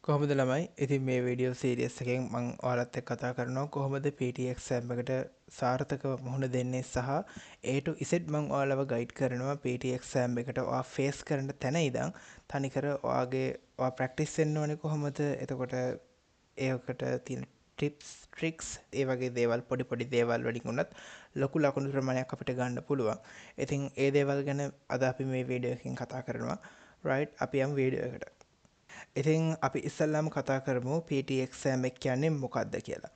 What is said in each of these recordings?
කොහොමද ළමයි? ඉතින් මේ වීඩියෝ සීරීස් එකෙන් මම ඔයාලත් එක්ක කතා කරනවා කොහොමද PT එක්සෑම් එකට සාර්ථකව මුහුණ දෙන්නේ සහ A to Z මම ඔයාලව ගයිඩ් කරනවා PT එක්සෑම් එකට ඔයා ෆේස් කරන තැන ඉඳන් තනිකර ඔයා ප්‍රැක්ටිස් වෙන්න ඕනේ කොහොමද? එතකොට ඒකට තියෙන ටිප්ස් ට්‍රික්ස් ඒ වගේ දේවල් පොඩි දේවල් වලින් උනත් ලොකු ලකුණු ප්‍රමාණයක් අපිට ගන්න පුළුවන්. ඉතින් ඒ දේවල් ගැන අද අපි මේ වීඩියෝ එකකින් කතා කරනවා. රයිට් අපි යමු වීඩියෝ එකට. ඉතින් අපි ඉස්සල්ලාම කතා කරමු PT එක්සෑම් එක කියන්නේ මොකක්ද කියලා.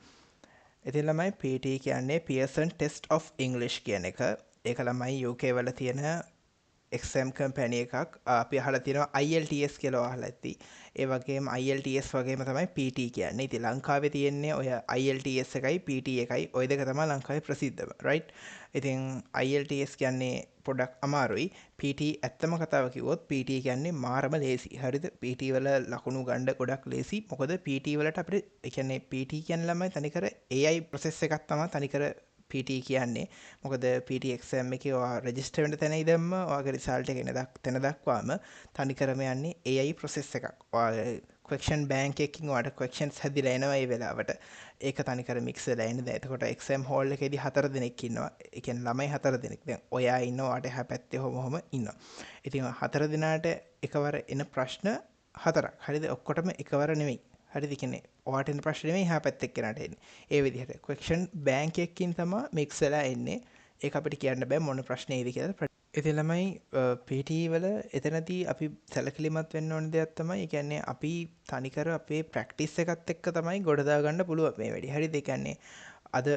ඉතින් ළමයි PT කියන්නේ Pearson Test of English කියන එක. ඒක ළමයි UK වල තියෙන එක්සෑම් කම්පැනි එකක්. අපි අහලා තියෙනවා IELTS කියලා අහලා ඇති. ඒ වගේම IELTS වගේම තමයි PT කියන්නේ. ඉතින් ලංකාවේ තියෙන්නේ ඔය IELTS එකයි PT එකයි. ওই දෙක තමයි ලංකාවේ ප්‍රසිද්ධම. right? ඉතින් IELTS කියන්නේ පොඩක් අමාරුයි. PT ඇත්තම කතාව කිව්වොත් PT කියන්නේ මාරම ලේසි. හරිද? PT වල ලකුණු ගන්න ගොඩක් ලේසි. මොකද PT වලට අපිට ඒ කියන්නේ PT කියන ළමයි තනිකර AI process එකක් තමයි තනිකර PT කියන්නේ. මොකද PT එක්සෑම් එකේ ඔයා රෙජිස්ටර් වෙන්න තැන ඉඳන්ම ඔයාගේ රිසල්ට් එක එන දක්වාම තනිකරම යන්නේ AI process එකක්. ඔයා ක්වෙස්චන් බෑන්ක් එකකින් ඔයාලට ක්වෙස්චන්ස් හැදිලා එනවා ඒ වෙලාවට. ඒක තනිකර මික්ස් වෙලා එන්නේ. දැන් එතකොට එක්සෑම් හෝල් එකේදී 4 දෙනෙක් ඉන්නවා. ඒ කියන්නේ ළමයි 4 දෙනෙක්. දැන් ඔයා ඉන්නවා ඔයාට එහා පැත්තේ ඔහොම ඉන්නවා. ඉතින් 4 දෙනාට එකවර එන ප්‍රශ්න 4ක්. හරිද? ඔක්කොටම එකවර නෙමෙයි. හරිද? කියන්නේ ඔයාට එන ප්‍රශ්න නෙමෙයි එහා පැත්තේ එක්කෙනාට එන්නේ. ඒ විදිහට ක්වෙස්චන් බෑන්ක් එකකින් තමයි මික්ස් වෙලා එන්නේ. ඒක අපිට කියන්න බෑ මොන ප්‍රශ්නේද කියලා. ඉතින් ළමයි PT වල එතනදී අපි සැලකිලිමත් වෙන්න ඕන දෙයක් තමයි ඒ කියන්නේ අපි තනිකර අපේ ප්‍රැක්ටිස් එකත් එක්ක තමයි ගොඩ දාගන්න පුළුවන් මේ වැඩි. හරිද? ඒ කියන්නේ අද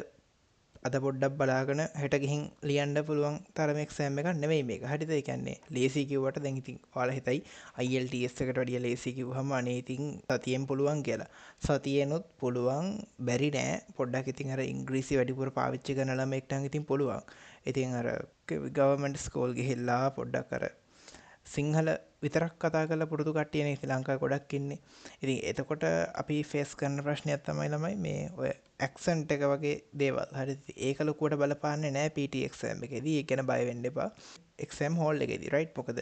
පොඩ්ඩක් බලාගෙන හෙට ගිහින් ලියන්න පුළුවන් තරම එක්සෑම් එකක් නෙමෙයි මේක. හරිද? ඒ කියන්නේ ලේසි කිව්වට දැන් ඉතින් ඔයාලා හිතයි IELTS එකට වැඩිය ලේසි කිව්වහම අනේ ඉතින් සතියෙන් පුළුවන් කියලා. සතියෙනුත් පුළුවන් බැරි නෑ. පොඩ්ඩක් ඉතින් අර ඉංග්‍රීසි වැඩිපුර පාවිච්චි කරන ළමෙක්ට නම් ඉතින් පුළුවන්. ඉතින් අර ගවර්න්මන්ට් ස්කූල් ගිහිල්ලා පොඩ්ඩක් අර සිංහල විතරක් කතා කරලා පුරුදු කට්ටියනේ ශ්‍රී ලංකාවේ ගොඩක් ඉන්නේ. ඉතින් එතකොට අපි ෆේස් කරන ප්‍රශ්නයක් තමයි ළමයි මේ ඔය ඇක්සන්ට් එක වගේ දේවල්. හරිද? ඒක ලොකුවට බලපාන්නේ නැහැ PT එක්සෑම් එකේදී. ඒක ගැන බය වෙන්න එපා. එක්සෑම් හෝල් එකේදී රයිට්? මොකද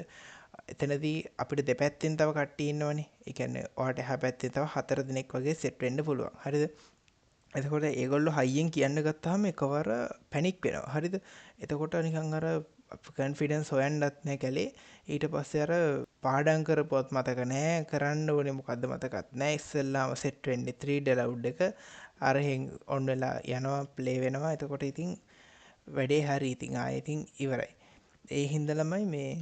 එතනදී අපිට දෙපැත්තෙන් තව කට්ටිය ඉන්නවනේ. ඒ කියන්නේ ඔයාට එහා පැත්තේ තව 4 දෙනෙක් වගේ සෙට් වෙන්න පුළුවන්. හරිද? එතකොට ඒගොල්ලෝ හයියෙන් කියන්න ගත්තාම එකවර පැනික් වෙනවා. හරිද? එතකොට නිකන් අර කන්ෆිඩන්ස් හොයන්නත් නැහැ කැලේ. ඊට පස්සේ අර පාඩම් කරපුවත් මතක නැහැ, කරන්න ඕනේ මොකද්ද මතකත් නැහැ. ඉස්සෙල්ලාම සෙට් වෙන්නේ 3D ලවුඩ් එක. අරහෙන් ඔන් වෙලා යනවා, ප්ලේ වෙනවා. එතකොට ඉතින් වැඩේ හරි ඉතින් ආයෙ ඉතින් ඉවරයි. ඒ හින්දා ළමයි මේ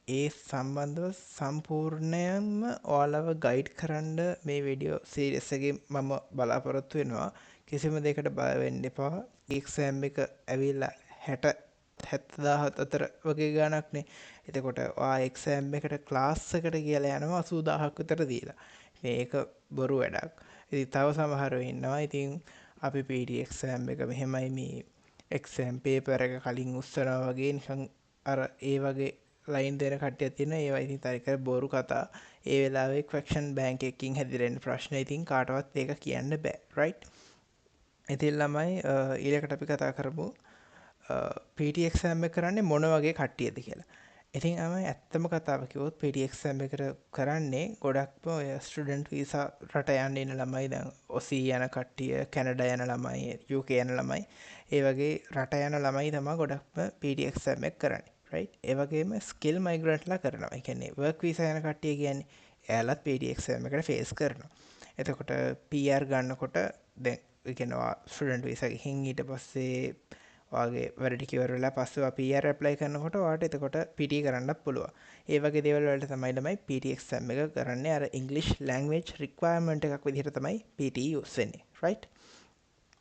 ඒ සම්බන්ධව සම්පූර්ණයෙන්ම ඔයාලව ගයිඩ් කරන්න මේ වීඩියෝ සීරීස් එකේ මම බලාපොරොත්තු වෙනවා. කිසිම දෙයකට බය වෙන්න එපා. එක්සෑම් එක ඇවිල්ලා 70,000 අතර වගේ ගාණක්නේ. එතකොට ඔයා එක්සෑම් එකට ක්ලාස් එකට කියලා යනවා 80,000ක් විතර දීලා. මේක බොරු වැඩක්. ඉතින් තව සමහරව ඉන්නවා. ඉතින් අපි PT එක්සෑම් එක මෙහෙමයි මේ එක්සෑම් පේපර් එක කලින් උස්සනවා වගේ නිකන් අර ඒ වගේ ලයින් දෙන කට්ටියක් තියෙනවා. ඒවා ඉතින් තනිකර බොරු කතා. ඒ වෙලාවේ ක්වෙස්චන් බෑන්ක් එකකින් හැදිරෙන ප්‍රශ්න ඉතින් කාටවත් ඒක කියන්න බෑ. රයිට්? ඉතින් ළමයි ඊළඟට අපි කතා කරමු PT එක්සෑම් එක කරන්නේ මොන වගේ කට්ටියද කියලා. ඉතින් ඇත්තම කතාව කිව්වොත් PT එක්සෑම් එකට කරන්නේ ගොඩක්ම ඔය ස්ටුඩන්ට් වීසා රට යන්න ඉන්න ළමයි, දැන් ඔසී යන කට්ටිය, කැනඩා යන ළමයි, UK යන ළමයි, ඒ වගේ රට යන ළමයි තමයි ගොඩක්ම PT එක්සෑම් එක කරන්නේ. රයිට්? ඒ වගේම ස්කිල් මයිග්‍රන්ට්ලා කරනවා. ඒ කියන්නේ වර්ක් වීසා යන කට්ටිය කියන්නේ එයාලත් PT එක්සෑම් එකට ෆේස් කරනවා. එතකොට PR ගන්නකොට දැන් ඒ කියන්නේ ස්ටුඩන්ට් වීසා ගිහින් ඊට පස්සේ ඔයාගේ වැඩ ටික ඉවර වෙලා පස්සේ ඔයා PR ඇප්ලයි කරනකොට ඔයාට එතකොට PT කරන්නත් පුළුවන්. ඒ වගේ දේවල් වලට තමයි ළමයි PT එක්සෑම් එක කරන්නේ. අර ඉංග්‍රීසි ලැන්ග්වේජ් රික්වයර්මන්ට් එකක් විදිහට තමයි PT යූස් වෙන්නේ. රයිට්?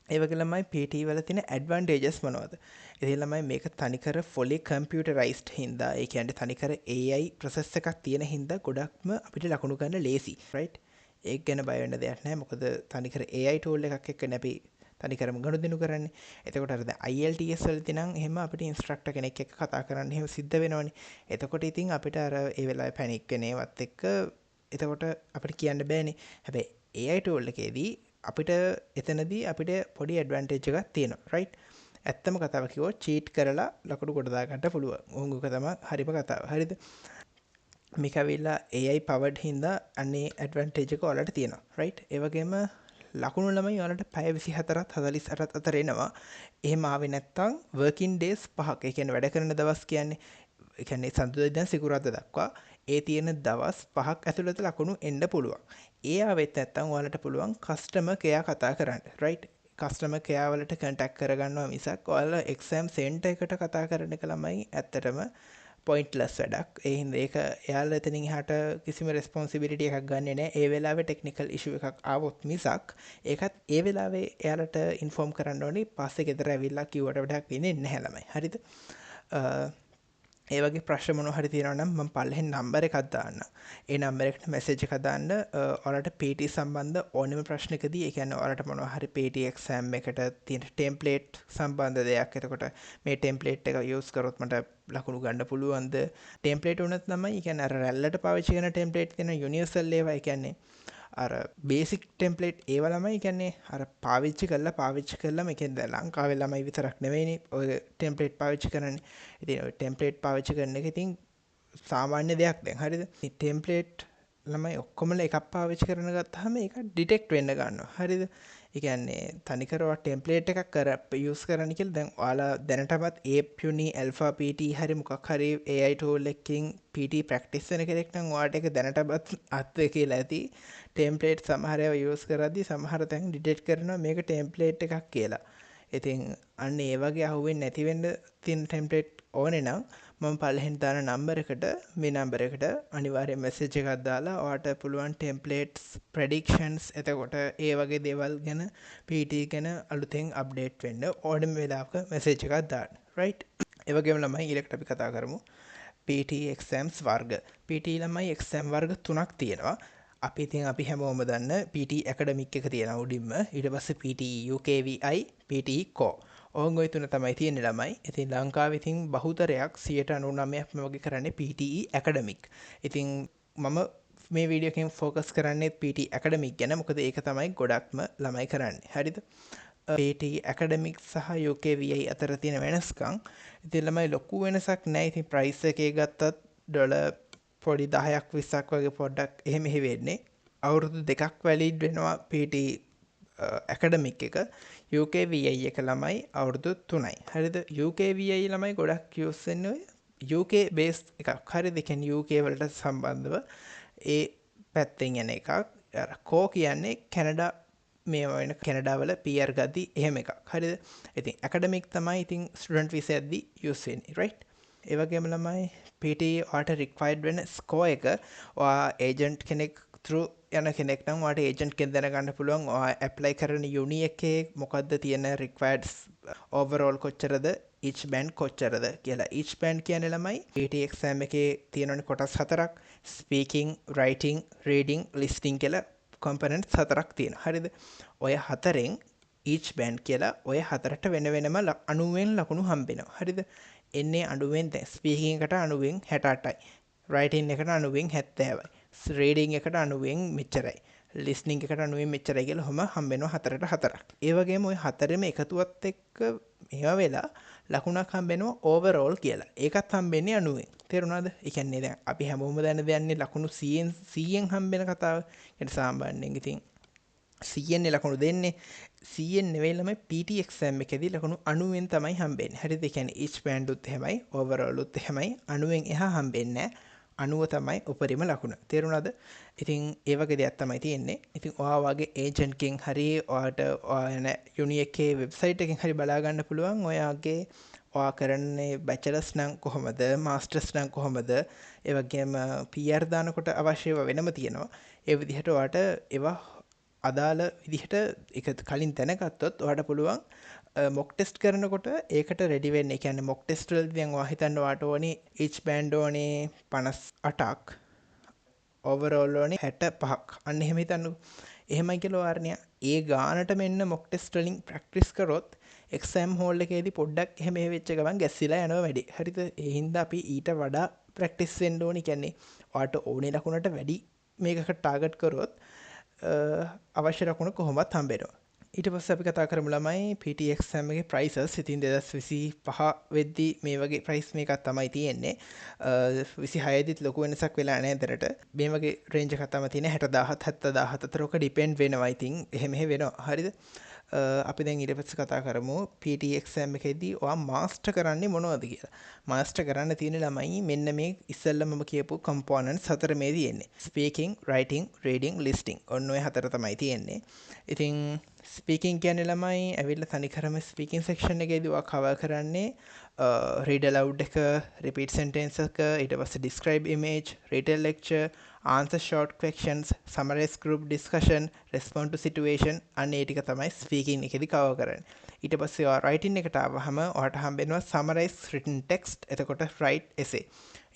ඒ වගේ ළමයි PT වල තියෙන ඇඩ්වාන්ටේජස් මොනවද? ඉතින් ළමයි මේක තනිකර fully computerized හින්දා, ඒ කියන්නේ තනිකර AI process එකක් තියෙන හින්දා ගොඩක්ම අපිට ලකුණු ගන්න ලේසි. රයිට්? ඒක ගැන බය වෙන්න දෙයක් නැහැ. මොකද තනිකර AI tool එකක් එක්කනේ අපි තනිකරම ගනුදෙනු කරන්නේ. එතකොට අර දැන් IELTS වලදී නම් එහෙම අපිට ඉන්ස්ට්‍රක්ටර් කෙනෙක් එක්ක කතා කරන්න එහෙම සිද්ධ වෙනවනේ. එතකොට ඉතින් අපිට අර ඒ වෙලාවේ පැනික් වෙන ඒවත් එක්ක එතකොට අපිට කියන්න බෑනේ. හැබැයි AI tool එකේදී අපිට එතනදී අපිට පොඩි ඇඩ්වාන්ටේජ් එකක් තියෙනවා. රයිට්? ඇත්තම කතාව කිව්වොත් චීට් කරලා ලකුණු කොට දා ගන්න පුළුවන්. ඕක තමයි හරිම කතාව. හරිද? මේක ඇවිල්ලා AI powered හින්දා අන්නේ ඇඩ්වාන්ටේජ් එක ඔයාලට තියෙනවා right ඒ වගේම ලකුණු ළමයි ඔයාලට පැය 24ත් 48ත් අතර එනවා එහෙම ආවේ නැත්තම් working days 5ක් ඒ කියන්නේ වැඩ කරන දවස් කියන්නේ ඒ කියන්නේ සඳුදා ඉඳන් සිකුරාදා දක්වා ඒ තියෙන දවස් 5ක් ඇතුළත ලකුණු එන්න පුළුවන්. ඒ ආවෙත් නැත්තම් ඔයාලට පුළුවන් කස්ටමර් කෙයා කතා කරන්න. right? කස්ටමර් කෙයා වලට කන්ටැක්ට් කරගන්නවා මිසක් ඔයාලා එක්සෑම් සෙන්ටර් එකට කතා කරන එක ළමයි ඇත්තටම පොයින්ට්ලස් වැඩක්. ඒ හින්දා ඒක එයාලා එතනින් එහාට කිසිම රෙස්පොන්සිබිලිටි එකක් ගන්නෙ නැහැ. ඒ වෙලාවේ ටෙක්නිකල් ඉෂුව එකක් ආවොත් මිසක් ඒකත් ඒ වෙලාවේ එයාලට ඉන්ෆෝම් කරන්න ඕනේ. පස්සේ ගෙදර ඇවිල්ලා කිව්වට වැඩක් වෙන්නේ නැහැ ළමයි. හරිද? ඒ වගේ ප්‍රශ්න මොනවා හරි තියෙනවා නම් මම පල්ලෙහෙන් නම්බර් එකක් දාන්න. ඒ නම්බර් එකට මැසේජ් එකක් දාන්න. ඔයාලට PT සම්බන්ධ ඕනෙම ප්‍රශ්නකදී ඒ කියන්නේ ඔයාලට මොනවා හරි PT එක්සෑම් එකට තියෙන ටෙම්ප්ලේට් සම්බන්ධ දෙයක්. එතකොට මේ ටෙම්ප්ලේට් එක යූස් කරොත් මට ලකුණු ගන්න පුළුවන්ද? ටෙම්ප්ලේට් උනත් තමයි ඒ කියන්නේ අර රැල්ලට පාවිච්චි කරන ටෙම්ප්ලේට් තියෙන යුනිවර්සල් ඒවා. ඒ කියන්නේ අර බේසික් ටෙම්ප්ලේට් ඒව ළමයි කියන්නේ අර පාවිච්චි කරලා මේකෙන් දැන් ලංකාවේ ළමයි විතරක් නෙවෙයිනේ ඔය ටෙම්ප්ලේට් පාවිච්චි කරන්නේ. ඉතින් ඔය ටෙම්ප්ලේට් පාවිච්චි කරන එක ඉතින් සාමාන්‍ය දෙයක් දැන් හරිද? ඉතින් ටෙම්ප්ලේට් ළමයි ඔක්කොමලා එකක් පාවිච්චි කරන ගත්තාම ඒක ඩිටෙක්ට් වෙන්න ගන්නවා. හරිද? ඒ කියන්නේ තනිකර ඔය ටෙම්ප්ලේට් එකක් යූස් කරන්න කියලා දැන් ඔයාලා දැනටමත් APUNI Alpha PT හරි මොකක් හරි AI tool එකකින් PT ප්‍රැක්ටිස් වෙන කෙනෙක් නම් ඔයාලට ඒක දැනටමත් අත්වේ කියලා ඇති. ටෙම්ප්ලේට් සමහර ඒවා යූස් කරද්දී සමහර තැන් ඩිටෙක්ට් කරනවා මේක ටෙම්ප්ලේට් එකක් කියලා. ඉතින් අන්න ඒ වගේ අහුවෙන්නේ නැති වෙන්න තියෙන ටෙම්ප්ලේට් ඕනේ නම් මම පල්ලෙහෙන් දාන නම්බර් එකට මේ නම්බර් එකට අනිවාර්යෙන් මැසේජ් එකක් දාලා ඔයාට පුළුවන් ටෙම්ප්ලේට්ස් ප්‍රෙඩික්ෂන්ස් එතකොට ඒ වගේ දේවල් ගැන PT ගැන අලුතෙන් අප්ඩේට් වෙන්න ඕනෙම වෙලාවක මැසේජ් එකක් දාන්න. right? ඒ වගේම ළමයි ඊළඟට අපි කතා කරමු PT exams වර්ග. PT ළමයි exam වර්ග 3ක් තියෙනවා. අපි හැමෝම දන්න PT ඇකඩමික් එක තියෙනවා උඩින්ම. ඊට පස්සේ PT UKVI PT core. ඕන් ඔය තුන තමයි තියෙන ළමයි. ඉතින් ලංකාවේ ඉතින් බහුතරයක් 99%ක්ම වගේ කරන්නේ PTE ඇකඩමික්. ඉතින් මම මේ වීඩියෝ එකෙන් ફોකස් කරන්නේ PT ඇකඩමික් ගැන. මොකද ඒක තමයි ගොඩක්ම ළමයි කරන්නේ. හරිද? PT ඇකඩමික් සහ UKVI අතර තියෙන වෙනස්කම් ඉතින් ළමයි ලොකු වෙනසක් නැහැ. ඉතින් ප්‍රයිස් එකේ ගත්තත් ඩොලර් පොඩි 10ක් 20ක් වගේ පොඩ්ඩක් එහෙම වෙන්නේ. අවුරුදු 2ක් වැලිඩ් වෙනවා PT ඇකඩමික් එක. UKVI එක ළමයි අවුරුදු 3යි. හරිද? UKVI ළමයි ගොඩක් යූස් වෙන්නේ UK based එකක්. හරිද? ඒ කියන්නේ UK වලට සම්බන්ධව ඒ පැත්තෙන් යන එකක්. අර කෝ කියන්නේ කැනඩා මේ වෙන කැනඩා වල PR ගද්දි එහෙම එකක්. හරිද? ඉතින් ඇකඩමික් තමයි ඉතින් ස්ටුඩන්ට් වීසා යද්දි යූස් වෙන්නේ. right? ඒ වගේම ළමයි PT ඔයාට රික්වයර්ඩ් වෙන ස්කෝර් එක ඔයා ඒජන්ට් කෙනෙක් through යන කෙනෙක් නම් ඔයාට ඒජන්ට් කෙනෙක් දැනගන්න පුළුවන් ඔයා ඇප්ලයි කරන යුනි එකේ මොකද්ද තියෙන රික්වයර්ඩ්ස් ඕවර්ऑल කොච්චරද each band කොච්චරද කියලා. each band කියන්නේ ළමයි PT exam එකේ තියෙනවනේ කොටස් 4ක් speaking, writing, reading, listening කියලා components 4ක් තියෙනවා. හරිද? ඔය හතරෙන් each band කියලා ඔය හතරට වෙන වෙනම 90න් ලකුණු හම්බෙනවා. හරිද? එන්නේ අඩුවෙන් දැන් ස්පීකින් එකට 90න් 68යි. රයිටින් එකට 90න් 70යි. රීඩින් එකට 90න් මෙච්චරයි. ලිස්නින් එකට 90න් මෙච්චරයි කියලා ඔහම හම්බෙනවා 4ට 4ක්. ඒ වගේම ওই හතරෙම එකතුවත් එක්ක මේවා වෙලා ලකුණක් හම්බෙනවා ඕවර්ऑල් කියලා. ඒකත් හම්බෙන්නේ 90න්. තේරුණාද? ඒ කියන්නේ දැන් අපි හැමෝම දන්න දෙයන්නේ ලකුණු 100න් හම්බෙන කතාව. ඒ සාමාන්‍යයෙන් ඉතින් 100න් ලකුණු දෙන්නේ 100න් නෙවෙයි ළමයි PT exam එකේදී ලකුණු 90න් තමයි හම්බෙන්නේ. හරිද? ඒ කියන්නේ each band උත් එහෙමයි, overall උත් එහෙමයි. 90න් එහා හම්බෙන්නේ නැහැ. 90 තමයි උපරිම ලකුණ. තේරුණාද? ඉතින් ඒ වගේ දෙයක් තමයි තියෙන්නේ. ඉතින් ඔයා වගේ ඒජන්ට් කෙන් හරි ඔයාට ඔයාන යුනි එකේ වෙබ්සයිට් එකෙන් හරි බලා ගන්න පුළුවන් ඔයාගේ ඔයා කරන්නේ බැචලර්ස් නම් කොහොමද, මාස්ටර්ස් නම් කොහොමද, ඒ වගේම PR දානකොට අවශ්‍යව වෙනම තියෙනවා. ඒ විදිහට ඔයාට ඒවා අදාළ විදිහට එක කලින් දැනගත්තොත් ඔයාට පුළුවන් මොක් ටෙස්ට් කරනකොට ඒකට රෙඩි වෙන්න. ඒ කියන්නේ මොක් ටෙස්ට් වලදී දැන් ඔයා හිතන්න ඔයාට ඕනේ each band ඕනේ 58ක් overall ඕනේ 65ක්. අන්න එහෙම හිතන්නකෝ. එහෙමයි කියලා ඔයාරණිය ඒ ගානට මෙන්න මොක් ටෙස්ට් වලින් ප්‍රැක්ටිස් කරොත් එක්සෑම් හෝල් එකේදී පොඩ්ඩක් එහෙම වෙච්ච ගමන් ගැස්සිලා යනවා වැඩි. හරිද? ඒ හින්දා අපි ඊට වඩා ප්‍රැක්ටිස් වෙන්න ඕනේ. කියන්නේ ඔයාට ඕනේ ලකුණට වැඩි මේකකට ටාගට් කරොත් අවශ්‍ය ලකුණ කොහොමවත් හම්බෙනවා. ඊට පස්සේ අපි කතා කරමු ළමයි PT exam එකේ prices. ඉතින් 2025 වෙද්දී මේ වගේ price මේකක් තමයි තියෙන්නේ. 26 දිත් ලොකු වෙනසක් වෙලා නැහැ දැනට. මේ වගේ range එකක් තමයි තියෙන්නේ 60000 70000 අතර ඔක depend වෙනවා. ඉතින් එහෙම වෙනවා. හරිද? අපි දැන් ඊට පස්සේ කතා කරමු PT exam එකේදී ඔයා මාස්ටර් කරන්නේ මොනවද කියලා. මාස්ටර් කරන්න තියෙන ළමයි මෙන්න මේ ඉස්සෙල්ලා මම කියපු components හතර මේ තියෙන්නේ. speaking, writing, reading, listening. ඔන්න ඔය හතර තමයි තියෙන්නේ. ඉතින් ස්පීකින් කියන්නේ ළමයි ඇවිල්ලා තනිකරම ස්පීකින් සෙක්ෂන් එකේදී ඔයා කවර් කරන්නේ read aloud එක, repeat sentence එක, ඊට පස්සේ describe image, retell lecture, answer short questions, summarize group discussion, respond to situation, අන්න ඒ ටික තමයි ස්පීකින් එකේදී කවර් කරන්නේ. ඊට පස්සේ ඔයා writing එකට ආවහම ඔයාට හම්බෙනවා summarize written text, එතකොට write essay.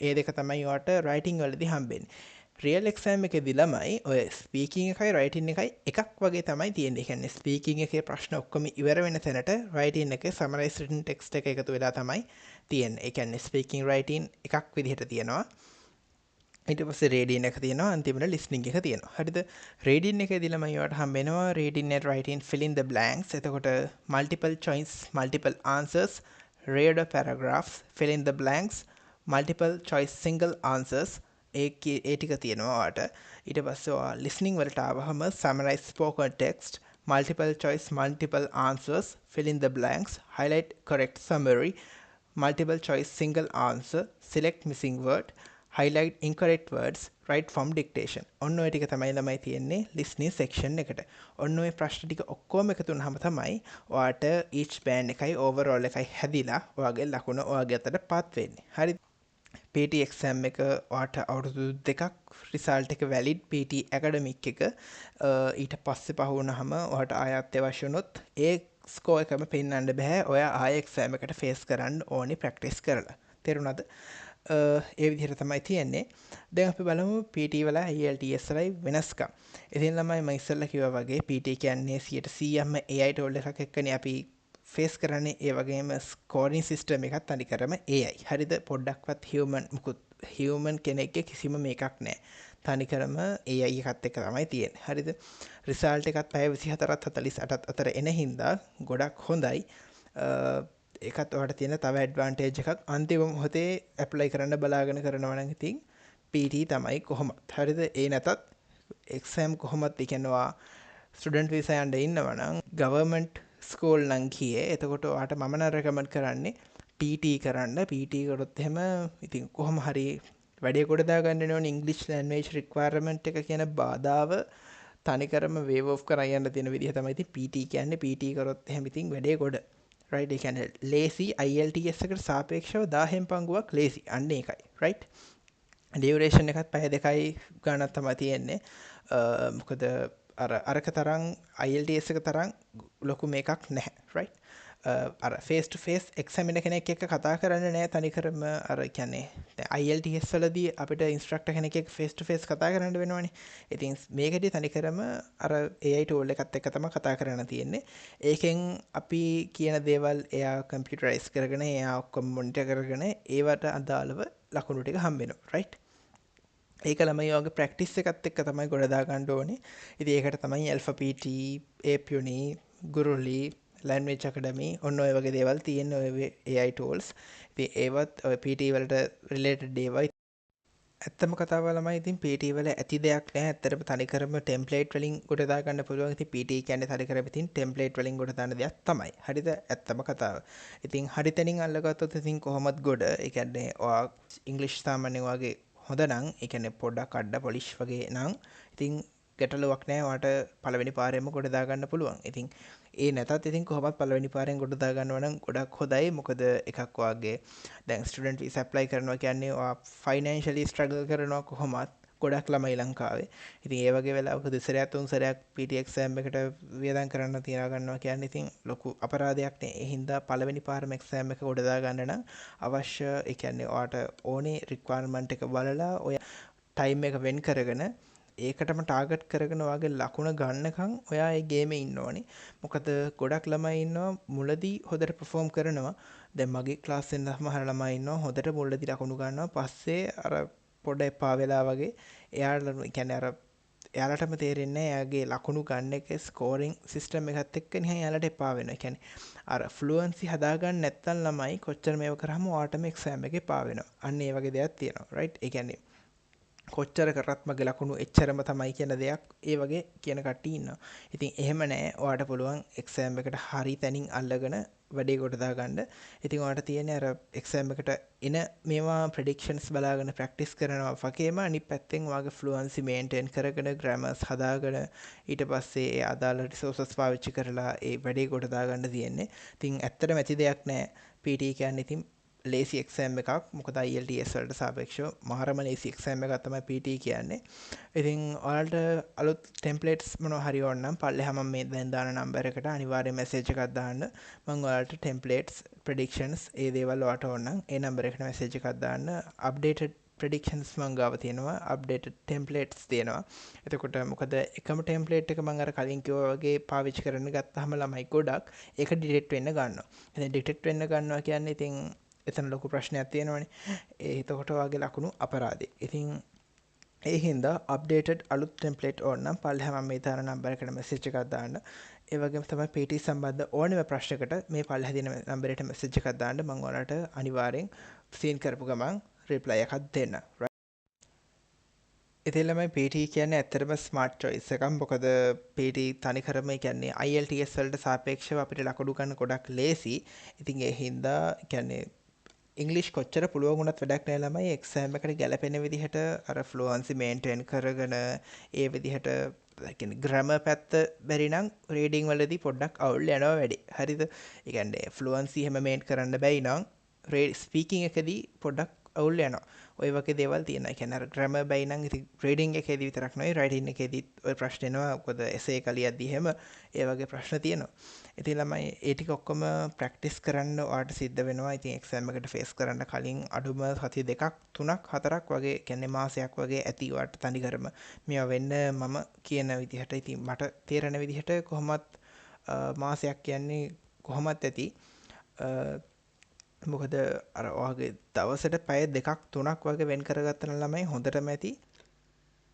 ඒ දෙක තමයි ඔයාට writing වලදී හම්බෙන්නේ. රියල් එක්සෑම් එකේදී ළමයි ඔය ස්පීකින් එකයි රයිටින් එකයි එකක් වගේ තමයි තියෙන්නේ. ඒ කියන්නේ ස්පීකින් එකේ ප්‍රශ්න ඔක්කොම ඉවර වෙන තැනට රයිටින් එකේ සමරයිස් රිටන් ටෙක්ස්ට් එක එකතු වෙලා තමයි තියෙන්නේ. ඒ කියන්නේ ස්පීකින් රයිටින් එකක් විදිහට තියෙනවා. ඊට පස්සේ රීඩින් එක තියෙනවා, අන්තිමට ලිස්නින් එක තියෙනවා. හරිද? රීඩින් එකේදී ළමයි ඔයාලට හම්බ වෙනවා reading and writing fill in the blanks. එතකොට multiple choice, multiple answers, read a paragraphs, fill in the blanks, multiple choice single answers, ඒ ටික තියෙනවා ඔයාට. ඊට පස්සේ ඔයා listening වලට ආවහම summarize spoken text, multiple choice, multiple answers, fill in the blanks, highlight correct summary, multiple choice single answer, select missing word, highlight incorrect words, write from dictation. ඔන්න ඔය ටික තමයි ළමයි තියෙන්නේ listening section එකට. ඔන්න ඔය ප්‍රශ්න ටික ඔක්කොම එකතු වුනහම තමයි ඔයාට each band එකයි overall එකයි හැදිලා ඔයාගේ ලකුණ ඔයාගේ අතට පාත් වෙන්නේ. හරිද? PT exam එක ඔයාට අවුරුදු 2ක් result එක valid PT academic එක ඊට පස්සේ පහ වුණාම ඔයාට ආයෙත් අවශ්‍ය වුණොත් ඒ ස්කෝර් එකම පෙන්වන්න බෑ. ඔයා ආයෙ exam එකට face කරන්න ඕනි practice කරලා. තේරුණාද? ඒ විදිහට තමයි තියෙන්නේ. දැන් අපි බලමු PT වල IELTS වලයි වෙනස්කම්. ඉතින් ළමයි මම ඉස්සෙල්ලා කිව්වා වගේ PT කියන්නේ 100%ම AI tool එකක් එක්කනේ අපි ෆේස් කරන්නේ. ඒ වගේම ස්කෝරින් සිස්ටම් එකත් තනිකරම AI. හරිද? පොඩ්ඩක්වත් හියුමන් කෙනෙක්ගේ කිසිම මේකක් නැහැ. තනිකරම AI එකත් එක්ක තමයි තියෙන්නේ. හරිද? රිසල්ට් එකත් පැය 24ත් 48ත් අතර එන හින්දා ගොඩක් හොඳයි. ඒකත් ඔයාලට තියෙන තව ඇඩ්වාන්ටේජ් එකක්. අන්තිම මොහොතේ ඇප්ලයි කරන්න බලාගෙන කරනවා නම් ඉතින් PT තමයි කොහොමත්. හරිද? ඒ නැතත් එක්සෑම් කොහොමත් ඒ කියනවා ස්ටුඩන්ට් වීසා යන්න ඉන්නවා නම් ගවර්න්මන්ට් ස්කෝල් නම් ගියේ. එතකොට ඔයාට මම නම් රෙකමන්ඩ් කරන්නේ PT කරන්න. PT කරොත් එහෙම ඉතින් කොහොම හරි වැඩේ කොට දාගන්න ඕනේ. ඉංග්‍රීසි ලැන්ග්වේජ් රික්වයර්මන්ට් එක කියන බාධාව තනිකරම වේව් ඔෆ් කරන් යන්න තියෙන විදිහ තමයි ඉතින් PT කියන්නේ. PT කරොත් එහෙම ඉතින් වැඩේ කොට. රයිට්? ඒ කියන්නේ ලේසි IELTS එකට සාපේක්ෂව 10න් පංගුවක් ලේසි. අන්න ඒකයි. රයිට්? ඩියුරේෂන් එකත් පැය 2යි ගණනක් තමයි තියෙන්නේ. මොකද අරක තරම් IELTS එක තරම් ලොකු මේකක් නැහැ. රයිට්? අර ෆේස් ටු ෆේස් එක්සැමිනර් කෙනෙක් එක්ක කතා කරන්නේ නැහැ තනිකරම. අර කියන්නේ දැන් IELTS වලදී අපිට ඉන්ස්ට්‍රක්ටර් කෙනෙක් එක්ක ෆේස් ටු ෆේස් කතා කරන්න වෙනවනේ. ඉතින් මේකදී තනිකරම අර AI tool එකත් එක්ක තමයි කතා කරන්න තියෙන්නේ. ඒකෙන් අපි කියන දේවල් එයා කම්පියුටරයිස් කරගෙන එයා ඔක්කොම මොනිටර් කරගෙන ඒවට අදාළව ලකුණු ටික හම්බ වෙනවා. රයිට්? ඒක ළමයි වගේ ප්‍රැක්ටිස් එකත් එක්ක තමයි ගොඩ දා ගන්න ඕනේ. ඉතින් ඒකට තමයි Alpha PT, Ape Uni, Guruli, Language Academy ඔන්න ඔය වගේ දේවල් තියෙන ඔය AI tools. ඉතින් ඒවත් ඔය PT වලට related දේවල්. ඇත්තම කතාව ළමයි ඉතින් PT වල ඇති දෙයක් නැහැ. ඇත්තටම තනිකරම ටෙම්ප්ලේට් වලින් ගොඩ දා ගන්න පුළුවන්. ඉතින් PT කියන්නේ තනිකරම ඉතින් ටෙම්ප්ලේට් වලින් ගොඩ දාන දෙයක් තමයි. හරිද? ඇත්තම කතාව. ඉතින් හරි තැනින් අල්ලගත්තොත් ඉතින් කොහොමත් ගොඩ. ඒ කියන්නේ ඔයා ඉංග්‍රීසි සාමාන්‍යයෙන් වගේ හොඳ නම්, ඒ කියන්නේ පොඩ්ඩක් අඩ පොලිෂ් වගේ නම් ඉතින් ගැටලුවක් නැහැ. ඔයාට පළවෙනි පාරෙම ගොඩ දා ගන්න පුළුවන්. ඉතින් ඒ නැතත් ඉතින් කොහොමත් පළවෙනි පාරෙන් ගොඩ දා ගන්නවා නම් ගොඩක් හොඳයි. මොකද එකක් වාගේ දැන් ස්ටුඩන්ට් වීසා ඇප්ලයි කරනවා කියන්නේ ඔයා ෆයිනෑන්ෂියලි ස්ට්‍රගල් කරනවා කොහොමත් ගොඩක් ළමයි ලංකාවේ. ඉතින් ඒ වගේ වෙලාවක දෙසරයක් තුන් සැරයක් PT එක්සෑම් එකට වියදම් කරන්න තියා ගන්නවා කියන්නේ ඉතින් ලොකු අපරාධයක් නේ. ඒ හින්දා පළවෙනි පාරම එක්සෑම් එක ගොඩ දා ගන්න නම් අවශ්‍ය ඒ කියන්නේ ඔයාට ඕනේ රික්වයර්මන්ට් එක බලලා ඔය ටයිම් එක වෙන් කරගෙන ඒකටම ටාගට් කරගෙන ඔයාගේ ලකුණ ගන්නකම් ඔයා ඒ ගේමේ ඉන්න ඕනේ. මොකද ගොඩක් ළමයි ඉන්නවා මුලදී හොඳට perform කරනවා. දැන් මගේ ක්ලාස් එකෙන් සමහර ළමයි ඉන්නවා හොඳට මුලදී ලකුණු ගන්නවා. පස්සේ අර පොඩ එපා වෙලා වගේ එයාලා කියන්නේ අර එයාලටම තේරෙන්නේ එයාගේ ලකුණු ගන්න එකේ ස්කෝරිං සිස්ටම් එකත් එක්ක නිකන් එයාලට එපා වෙනවා. ඒ කියන්නේ අර ෆ්ලුවන්සි හදාගන්න නැත්නම් ළමයි කොච්චර මේව කරාම ඔයාටම එක්සෑම් එකේ එපා වෙනවා. අන්න ඒ වගේ දෙයක් තියෙනවා. රයිට්? ඒ කියන්නේ කොච්චර කරත් මගේ ලකුණු එච්චරම තමයි කියන දෙයක් ඒ වගේ කියන කට්ටිය ඉන්නවා. ඉතින් එහෙම නෑ. ඔයාට පුළුවන් එක්සෑම් එකට හරි තැනින් අල්ලගෙන වැඩේ කොට දාගන්න. ඉතින් ඔයාට තියෙන්නේ අර එක්සෑම් එකට එන මේවා ප්‍රෙඩික්ෂන්ස් බලාගෙන ප්‍රැක්ටිස් කරනවා වගේම අනිත් පැත්තෙන් ඔයාගේ ෆ්ලුවන්සි මේන්ටේන් කරගෙන ග්‍රැමර්ස් හදාගෙන ඊට පස්සේ ඒ අදාළ රිසෝසස් පාවිච්චි කරලා ඒ වැඩේ කොට දාගන්න තියෙන්නේ. ඉතින් ඇත්තටම ඇති දෙයක් නෑ. PT කියන්නේ ඉතින් ලේසි එක්සෑම් එකක්. මොකද IELTS වලට සාපේක්ෂව මාරම ලේසි එක්සෑම් එකක් තමයි PT කියන්නේ. ඉතින් ඔයාලට අලුත් ටෙම්ප්ලේට්ස් මොනවා හරි ඕන නම් පල්ලෙහා මම මේ දැන් දාන නම්බර් එකට අනිවාර්යෙන් මැසේජ් එකක් දාන්න. මම ඔයාලට ටෙම්ප්ලේට්ස් ප්‍රෙඩික්ෂන්ස් ඒ දේවල් ඔයාලට ඕන නම් ඒ නම්බර් එකට මැසේජ් එකක් දාන්න. අප්ඩේටඩ් ප්‍රෙඩික්ෂන්ස් මං ගාව තියෙනවා. අප්ඩේටඩ් ටෙම්ප්ලේට්ස් තියෙනවා. එතකොට මොකද එකම ටෙම්ප්ලේට් එක මං අර කලින් කිව්වා වගේ පාවිච්චි කරන්න ගත්තාම ළමයි ගොඩක් ඒක ඩිටෙක්ට් වෙන්න ගන්නවා. ඉතින් ඩිටෙක්ට් වෙන්න ගන්නවා කියන්නේ ඉතින් එතන ලොකු ප්‍රශ්නයක් තියෙනවනේ. එතකොට වගේ ලකුණු අපරාධේ. ඉතින් ඒ හින්දා අප්ඩේටඩ් අලුත් ටෙම්ප්ලේට් ඕන නම් පල්ලෙහා මම මේ දාන නම්බර් එකට මැසේජ් එකක් දාන්න. ඒ වගේම තමයි PT සම්බන්ධ ඕනෑම ප්‍රශ්නයකට මේ පල්ලෙහා තියෙන නම්බරයට මැසේජ් එකක් දාන්න. මම ඔයාලට අනිවාර්යෙන් සීන් කරපු ගමන් රිප්ලයි එකක් දෙන්න. ඉතින් ළමයි PT කියන්නේ ඇත්තටම ස්මාර්ට් චොයිස් එකක්. මොකද PT තනිකරම කියන්නේ IELTS වලට සාපේක්ෂව අපිට ලකුණු ගන්න ගොඩක් ලේසි. ඉතින් ඒ හින්දා කියන්නේ ඉංග්ලිෂ් කොච්චර පුළුවන් වුණත් වැඩක් නෑ ළමයි එක්සෑම් එකට ගැලපෙන විදිහට අර ෆ්ලුවන්සි මේන්ටේන් කරගෙන ඒ විදිහට කියන්නේ ග්‍රැමර් පැත්ත බැරි නම් රීඩින් වලදී පොඩ්ඩක් අවුල් යනවා වැඩි. හරිද? ඒ කියන්නේ ෆ්ලුවන්සි හැම මේන්ට් කරන්න බැයි නම් ස්පීකින් එකදී පොඩ්ඩක් අවුල් යනවා. ඔය වගේ දේවල් තියෙනවා. ඒ කියන්නේ අර ග්‍රැමර් බැයි නම් ඉතින් රීඩින් එකේදී විතරක් නෙවෙයි රයිටින් එකේදීත් ඔය ප්‍රශ්න එනවා. මොකද එසේ කලියද්දී හැම ඒ වගේ ප්‍රශ්න තියෙනවා. ඉතින් ළමයි ඒ ටික ඔක්කොම ප්‍රැක්ටිස් කරන්න ඔයාලට සිද්ධ වෙනවා. ඉතින් එක්සෑම් එකට ෆේස් කරන්න කලින් අඩුම සති දෙකක් තුනක් හතරක් වගේ කියන්නේ මාසයක් වගේ ඇති ඔයාලට තනිකරම මේවා වෙන්න මම කියන විදිහට ඉතින් මට තේරෙන විදිහට කොහොමත් මාසයක් කියන්නේ කොහොමත් ඇති. මොකද අර ඔයාගේ දවසට පැය දෙකක් තුනක් වගේ වෙන් කරගත්තා නම් ළමයි හොඳටම ඇති.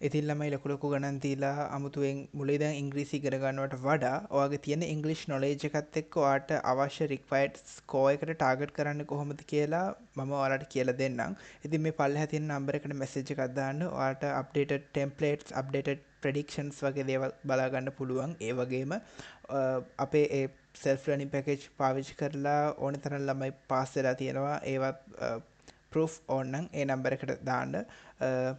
ඉතින් ළමයි ලොකු ගණන් තියලා අමුතුවෙන් මුලින් ඉඳන් ඉංග්‍රීසි ඉගෙන ගන්නවට වඩා ඔයාගේ තියෙන ඉංග්ලිෂ් නොලෙජ් එකත් එක්ක ඔයාට අවශ්‍ය රික්වයර්ඩ් ස්කෝර් එකට ටාගට් කරන්න කොහොමද කියලා මම ඔයාලට කියලා දෙන්නම්. ඉතින් මේ පල්ලෙහා තියෙන නම්බර් එකට මැසේජ් එකක් දාන්න. ඔයාලට අප්ඩේටඩ් ටෙම්ප්ලේට්ස් අප්ඩේටඩ් ප්‍රෙඩික්ෂන්ස් වගේ දේවල් බලා ගන්න පුළුවන්. ඒ වගේම අපේ ඒ සෙල්ෆ් ලර්නින් පැකේජ් පාවිච්චි කරලා ඕන තරම් ළමයි පාස් වෙලා තියෙනවා. ඒවත් ප්‍රූෆ් ඕන්නම් ඒ නම්බර එකට දාන්න.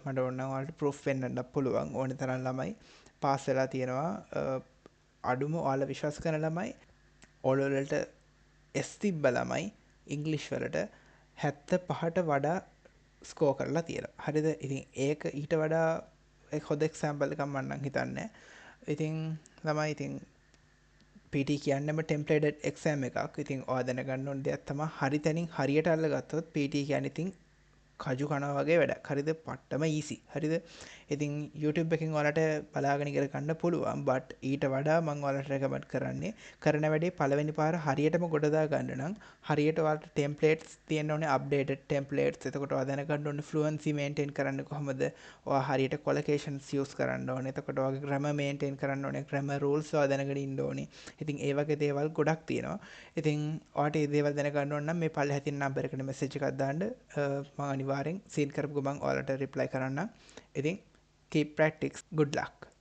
මට ඕන නම් ඔයාලට ප්‍රූෆ් වෙන්නත් පුළුවන්. ඕන තරම් ළමයි පාස් වෙලා තියෙනවා. අඩුම ඔයාලා විශ්වාස කරන ළමයි ඕලෙවල් වලට S තිබ්බ ළමයි ඉංග්ලිෂ් වලට 75ට වඩා ස්කෝර් කරලා තියෙනවා. හරිද? ඉතින් ඒක ඊට වඩා හොඳ එක්සැම්පල් එකක් මම නම් හිතන්නේ. ඉතින් ළමයි ඉතින් PT කියන්නම ටෙම්ප්ලේටඩ් එක්සෑම් එකක්. ඉතින් ඔයා දැනගන්න ඕන දෙයක් තමයි හරි තැනින් හරියට අල්ලගත්තොත් PT කියන්නේ ඉතින් කජු කනවා වගේ වැඩක්. හරිද? පට්ටම ඊසි. හරිද? ඉතින් YouTube එකෙන් ඔයාලට බලාගෙන ඉගෙන ගන්න පුළුවන්. but ඊට වඩා මම ඔයාලට රෙකමන්ඩ් කරන්නේ කරන වැඩේ පළවෙනි පාර හරියටම ගොඩ දා ගන්න නම් හරියට ඔයාලට ටෙම්ප්ලේට්ස් තියෙන්න ඕනේ අප්ඩේටඩ් ටෙම්ප්ලේට්ස්. එතකොට ඔයා දැනගන්න ඕනේ ෆ්ලුවන්සි මේන්ටේන් කරන්න කොහොමද? ඔයා හරියට කොලොකේෂන්ස් යූස් කරන්න ඕනේ. එතකොට ඔයාගේ ග්‍රැමර් මේන්ටේන් කරන්න ඕනේ. ග්‍රැමර් රූල්ස් ඔයා දැනගෙන ඉන්න ඕනේ. ඉතින් ඒ වගේ දේවල් ගොඩක් තියෙනවා. ඉතින් ඔයාට මේ දේවල් දැනගන්න ඕන නම් මේ පල්ලෙහා තියෙන නම්බර් එකට මැසේජ් එකක් දාන්න. මම අනිවාර්යෙන් සීන් කරපු ගමන් ඔයාලට රිප්ලයි කරන්න. ඉතින් keep practice. Good luck.